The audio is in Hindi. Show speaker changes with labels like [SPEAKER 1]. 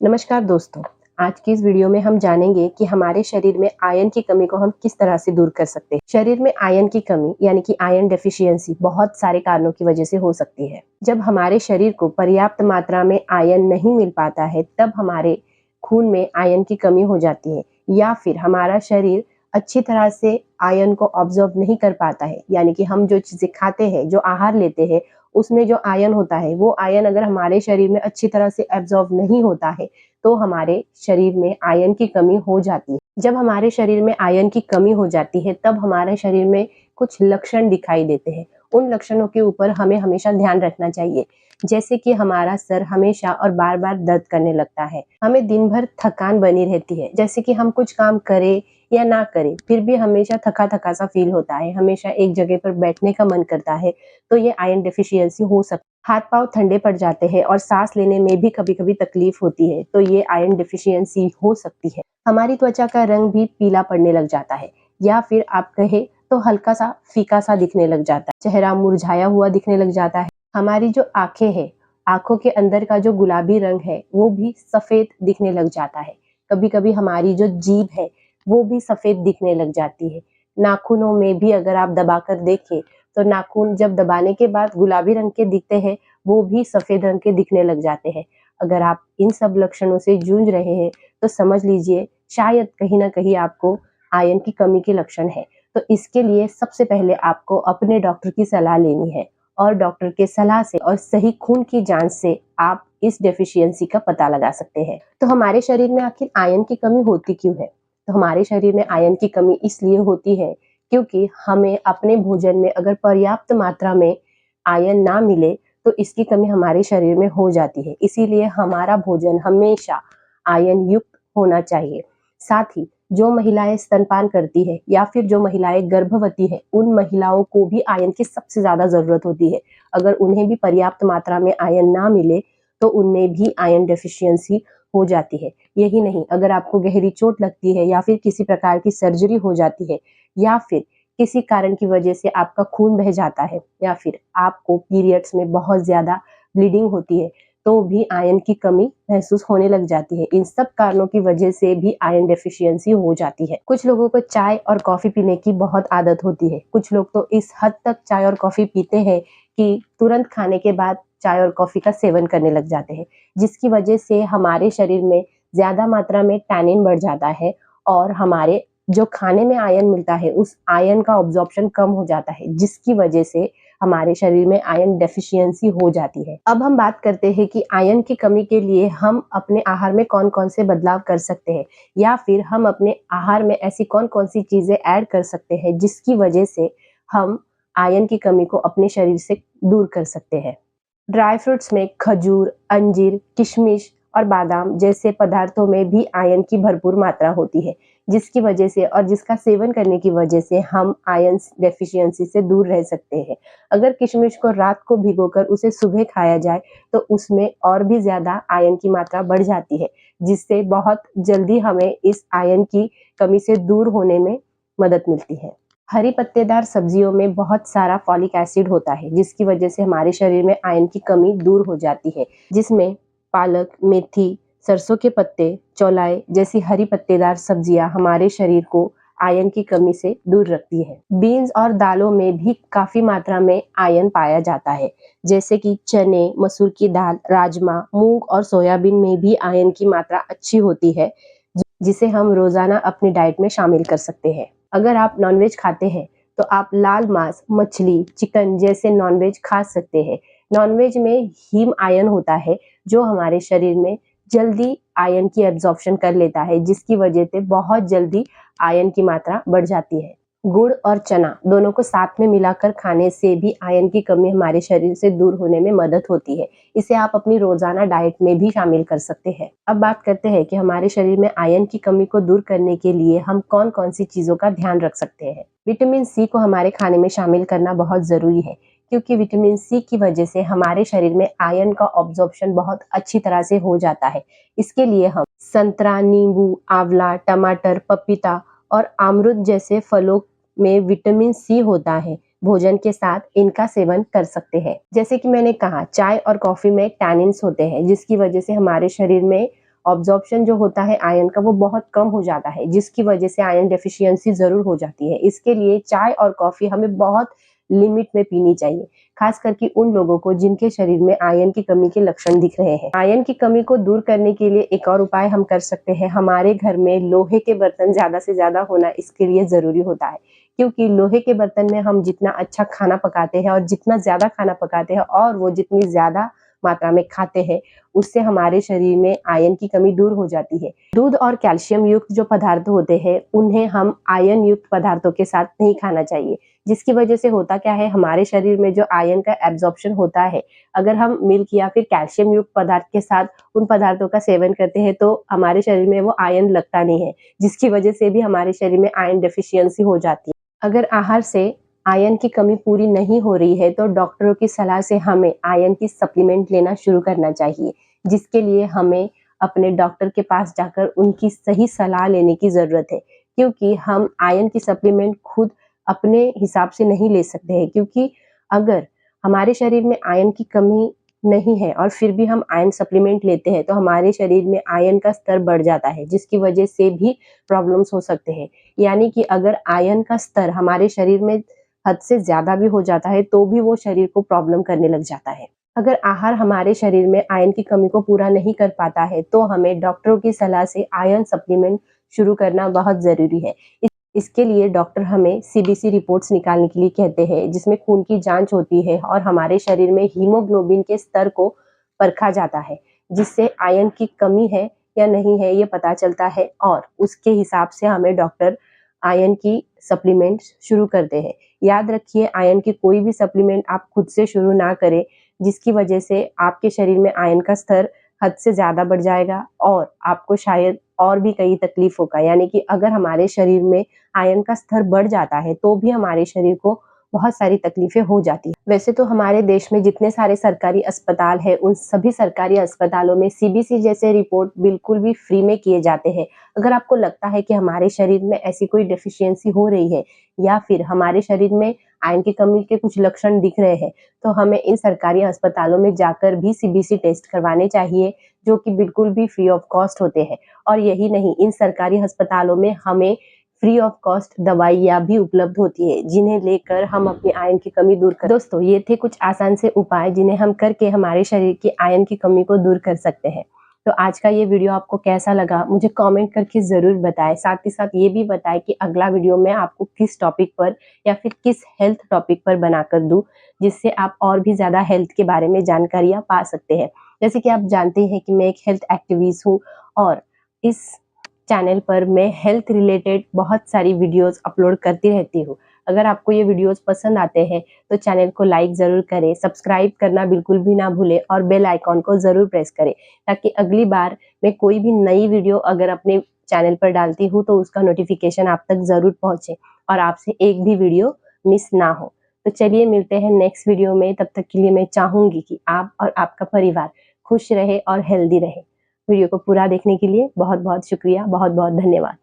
[SPEAKER 1] नमस्कार दोस्तों। आज की इस वीडियो में हम जानेंगे कि हमारे शरीर में आयरन की कमी को हम किस तरह से दूर कर सकते हैं। शरीर में आयरन की कमी यानी कि आयरन डेफिशिएंसी बहुत सारे कारणों की वजह से हो सकती है। जब हमारे शरीर को पर्याप्त मात्रा में आयरन नहीं मिल पाता है, तब हमारे खून में आयरन की कमी हो जाती है या फिर हमारा शरीर अच्छी तरह से आयरन को ऑब्जर्व नहीं कर पाता है। यानी कि हम जो चीजें खाते हैं, जो आहार लेते हैं, उसमें जो आयरन होता है, वो आयरन अगर हमारे शरीर में अच्छी तरह से एब्जॉर्ब नहीं होता है, तो हमारे शरीर में आयरन की कमी हो जाती है। जब हमारे शरीर में आयरन की कमी हो जाती है, तब हमारे शरीर में कुछ लक्षण दिखाई देते हैं। उन लक्षणों के ऊपर हमें हमेशा ध्यान रखना चाहिए। जैसे कि हमारा सर हमेशा और बार-बार दर्द करने लगता है। हमें दिन भर थकान बनी रहती है। जैसे कि हम कुछ काम करें या ना करें, फिर भी हमेशा थका-थका सा फील होता है। हमेशा एक जगह पर बैठने का मन करता है, तो ये आयरन डेफिशिएंसी हो सकती है। हाथ-पाँव ठंडे पड़ जाते हैं और सांस लेने में भी कभी-कभी तकलीफ होती है, तो ये आयरन डेफिशिएंसी हो सकती है। हमारी त्वचा का रंग भी पीला पड़ने लग जाता है या फिर आप कहें तो हल्का-सा फीका-सा दिखने लग जाता है। चेहरा मुरझाया हुआ दिखने लग जाता है। हमारी जो आँखें हैं, आँखों के अंदर का जो गुलाबी रंग है, वो भी सफ़ेद दिखने लग जाता है। कभी-कभी हमारी जो जीभ है, वो भी सफ़ेद दिखने लग जाती है। नाखूनों में भी अगर आप दबाकर देखें, तो नाखून जब दबाने के बाद गुलाबी रंग के दिखते हैं, वो भी सफ़ेद रंग के दिखने लग जाते हैं। अगर आप इन सब लक्षणों से जूझ रहे हैं, तो समझ लीजिए शायद कहीं न कहीं आपको आयरन की कमी के लक्षण हैं। तो इसके लिए सबसे पहले आपको अपने डॉक्टर की सलाह लेनी है और डॉक्टर के सलाह से और सही खून की जाँच से आप इस डेफिशिएंसी का पता लगा सकते हैं। तो हमारे शरीर में आखिर आयरन की कमी होती क्यों है? तो हमारे शरीर में आयरन की कमी इसलिए होती है क्योंकि हमें अपने भोजन में अगर पर्याप्त मात्रा में आयरन ना मिले, तो इसकी कमी हमारे शरीर में हो जाती है। इसीलिए हमारा भोजन हमेशा आयरन युक्त होना चाहिए। साथ ही जो महिलाएं स्तनपान करती है या फिर जो महिलाएं गर्भवती है, उन महिलाओं को भी आयरन की सबसे ज्यादा जरूरत होती है। अगर उन्हें भी पर्याप्त मात्रा में आयरन ना मिले, तो उनमें भी आयरन डेफिशिएंसी हो जाती है। यही नहीं, अगर आपको गहरी चोट लगती है या फिर किसी प्रकार की सर्जरी हो जाती है या फिर किसी कारण की वजह से आपका खून बह जाता है या फिर आपको पीरियड्स में बहुत ज्यादा ब्लीडिंग होती है, तो भी आयरन की कमी महसूस होने लग जाती है। इन सब कारणों की वजह से भी आयरन डेफिशिएंसी हो जाती है। कुछ लोगों को चाय और कॉफी पीने की बहुत आदत होती है। कुछ लोग तो इस हद तक चाय और कॉफी पीते हैं कि तुरंत खाने के बाद चाय और कॉफी का सेवन करने लग जाते हैं, जिसकी वजह से हमारे शरीर में ज्यादा मात्रा में टैनिन बढ़ जाता है और हमारे जो खाने में आयरन मिलता है, उस आयरन का ऑब्जॉर्प्शन कम हो जाता है, जिसकी वजह से हमारे शरीर में आयरन डेफिशिएंसी हो जाती है। अब हम बात करते हैं कि आयरन की कमी के लिए हम अपने आहार में कौन-कौन से बदलाव कर सकते हैं या फिर हम अपने आहार में ऐसी कौन-कौन सी चीजें ऐड कर सकते हैं, जिसकी वजह से हम आयरन की कमी को अपने शरीर से दूर कर सकते हैं। ड्राई फ्रूट्स में खजूर, अंजीर, किशमिश और बादाम जैसे पदार्थों में भी आयरन की भरपूर मात्रा होती है, जिसकी वजह से और जिसका सेवन करने की वजह से हम आयरन डेफिशिएंसी से दूर रह सकते हैं। अगर किशमिश को रात को भिगोकर उसे सुबह खाया जाए, तो उसमें और भी ज़्यादा आयरन की मात्रा बढ़ जाती है, जिससे बहुत जल्दी हमें इस आयरन की कमी से दूर होने में मदद मिलती है। हरी पत्तेदार सब्जियों में बहुत सारा फॉलिक एसिड होता है, जिसकी वजह से हमारे शरीर में आयरन की कमी दूर हो जाती है, जिसमें पालक, मेथी, सरसों के पत्ते, चौलाई जैसी हरी पत्तेदार सब्जियां हमारे शरीर को आयरन की कमी से दूर रखती है। बीन्स और दालों में भी काफी मात्रा में आयरन पाया जाता है, जैसे कि चने, मसूर की दाल, राजमा, मूंग और सोयाबीन में भी आयरन की मात्रा अच्छी होती है, जिसे हम रोजाना अपनी डाइट में शामिल कर सकते हैं। अगर आप नॉनवेज खाते हैं, तो आप लाल मांस, मछली, चिकन जैसे नॉनवेज खा सकते हैं। नॉनवेज में हीम आयरन होता है, जो हमारे शरीर में जल्दी आयरन की एब्जॉर्प्शन कर लेता है, जिसकी वजह से बहुत जल्दी आयरन की मात्रा बढ़ जाती है। गुड़ और चना दोनों को साथ में मिलाकर खाने से भी आयरन की कमी हमारे शरीर से दूर होने में मदद होती है। इसे आप अपनी रोजाना डाइट में भी शामिल कर सकते हैं। अब बात करते हैं कि हमारे शरीर में आयरन की कमी को दूर करने के लिए हम कौन कौन सी चीजों का ध्यान रख सकते हैं। विटामिन सी को हमारे खाने में शामिल करना बहुत जरूरी है, क्योंकि विटामिन सी की वजह से हमारे शरीर में आयरन का ऑब्जॉर्प्शन बहुत अच्छी तरह से हो जाता है। इसके लिए हम संतरा, नींबू, आंवला, टमाटर, पपीता और अमरूद जैसे फलों में विटामिन सी होता है, भोजन के साथ इनका सेवन कर सकते हैं। जैसे कि मैंने कहा, चाय और कॉफी में टैनिन्स होते हैं, जिसकी वजह से हमारे शरीर में ऑब्जॉर्प्शन जो होता है आयरन का वो बहुत कम हो जाता है, जिसकी वजह से आयरन डेफिशिएंसी ज़रूर हो जाती है। इसके लिए चाय और कॉफ़ी हमें बहुत लिमिट में पीनी चाहिए, खास करके उन लोगों को जिनके शरीर में आयरन की कमी के लक्षण दिख रहे हैं। आयरन की कमी को दूर करने के लिए एक और उपाय हम कर सकते हैं। हमारे घर में लोहे के बर्तन ज़्यादा से ज़्यादा होना इसके लिए ज़रूरी होता है, क्योंकि लोहे के बर्तन में हम जितना अच्छा खाना पकाते हैं और जितना ज़्यादा खाना पकाते हैं और वो जितनी ज़्यादा मात्रा में खाते हैं, उससे हमारे शरीर में आयरन की कमी दूर हो जाती है। दूध और कैल्शियम युक्त जो पदार्थ होते हैं, उन्हें हम आयरन युक्त पदार्थों के साथ नहीं खाना चाहिए, जिसकी वजह से होता क्या है, हमारे शरीर में जो आयरन का एब्जॉर्प्शन होता है, अगर हम मिल्क या फिर कैल्शियम युक्त पदार्थ के साथ उन पदार्थों का सेवन करते हैं तो हमारे शरीर में वो आयरन लगता नहीं है, जिसकी वजह से भी हमारे शरीर में आयरन डेफिशिएंसी हो जाती है। अगर आहार से आयरन की कमी पूरी नहीं हो रही है तो डॉक्टरों की सलाह से हमें आयरन की सप्लीमेंट लेना शुरू करना चाहिए, जिसके लिए हमें अपने डॉक्टर के पास जाकर उनकी सही सलाह लेने की ज़रूरत है, क्योंकि हम आयरन की सप्लीमेंट खुद अपने हिसाब से नहीं ले सकते हैं। क्योंकि अगर हमारे शरीर में आयरन की कमी नहीं है और फिर भी हम आयरन सप्लीमेंट लेते हैं तो हमारे शरीर में आयरन का स्तर बढ़ जाता है, जिसकी वजह से भी प्रॉब्लम्स हो सकते हैं। यानी कि अगर आयरन का स्तर हमारे शरीर में हद से ज़्यादा भी हो जाता है तो भी वो शरीर को प्रॉब्लम करने लग जाता है। अगर आहार हमारे शरीर में आयरन की कमी को पूरा नहीं कर पाता है तो हमें डॉक्टरों की सलाह से आयरन सप्लीमेंट शुरू करना बहुत ज़रूरी है। इसके लिए डॉक्टर हमें सीबीसी रिपोर्ट्स निकालने के लिए कहते हैं, जिसमें खून की जांच होती है और हमारे शरीर में हीमोग्लोबिन के स्तर को परखा जाता है, जिससे आयरन की कमी है या नहीं है ये पता चलता है और उसके हिसाब से हमें डॉक्टर आयरन की सप्लीमेंट शुरू करते हैं। याद रखिए, आयरन की कोई भी सप्लीमेंट आप खुद से शुरू ना करें, जिसकी वजह से आपके शरीर में आयरन का स्तर हद से ज़्यादा बढ़ जाएगा और आपको शायद और भी कई तकलीफ होगा। यानी कि अगर हमारे शरीर में आयरन का स्तर बढ़ जाता है तो भी हमारे शरीर को बहुत सारी तकलीफें हो जाती हैं। वैसे तो हमारे देश में जितने सारे सरकारी अस्पताल हैं, उन सभी सरकारी अस्पतालों में सीबीसी जैसे रिपोर्ट बिल्कुल भी फ्री में किए जाते हैं। अगर आपको लगता है कि हमारे शरीर में ऐसी कोई डेफिशिएंसी हो रही है या फिर हमारे शरीर में आयरन की कमी के कुछ लक्षण दिख रहे हैं, तो हमें इन सरकारी अस्पतालों में जाकर भी सीबीसी टेस्ट करवाने चाहिए, जो कि बिल्कुल भी फ्री ऑफ कॉस्ट होते हैं। और यही नहीं, इन सरकारी अस्पतालों में हमें फ्री ऑफ कॉस्ट दवाइयाँ भी उपलब्ध होती है, जिन्हें लेकर हम अपनी आयरन की कमी दूर कर। दोस्तों, ये थे कुछ आसान से उपाय जिन्हें हम करके हमारे शरीर की आयरन की कमी को दूर कर सकते हैं। तो आज का ये वीडियो आपको कैसा लगा मुझे कमेंट करके ज़रूर बताएं। साथ ही साथ ये भी बताएं कि अगला वीडियो मैं आपको किस टॉपिक पर या फिर किस हेल्थ टॉपिक पर बनाकर दूं, जिससे आप और भी ज़्यादा हेल्थ के बारे में जानकारियाँ पा सकते हैं। जैसे कि आप जानते हैं कि मैं एक हेल्थ एक्टिविस्ट हूँ और इस चैनल पर मैं हेल्थ रिलेटेड बहुत सारी वीडियोस अपलोड करती रहती हूँ। अगर आपको ये वीडियोस पसंद आते हैं तो चैनल को लाइक ज़रूर करें, सब्सक्राइब करना बिल्कुल भी ना भूलें और बेल आइकॉन को ज़रूर प्रेस करें, ताकि अगली बार मैं कोई भी नई वीडियो अगर अपने चैनल पर डालती हूँ तो उसका नोटिफिकेशन आप तक ज़रूर पहुँचे और आपसे एक भी वीडियो मिस ना हो। तो चलिए मिलते हैं नेक्स्ट वीडियो में। तब तक के लिए मैं चाहूँगी कि आप और आपका परिवार खुश रहे और हेल्दी रहे। वीडियो को पूरा देखने के लिए बहुत बहुत शुक्रिया, बहुत बहुत धन्यवाद।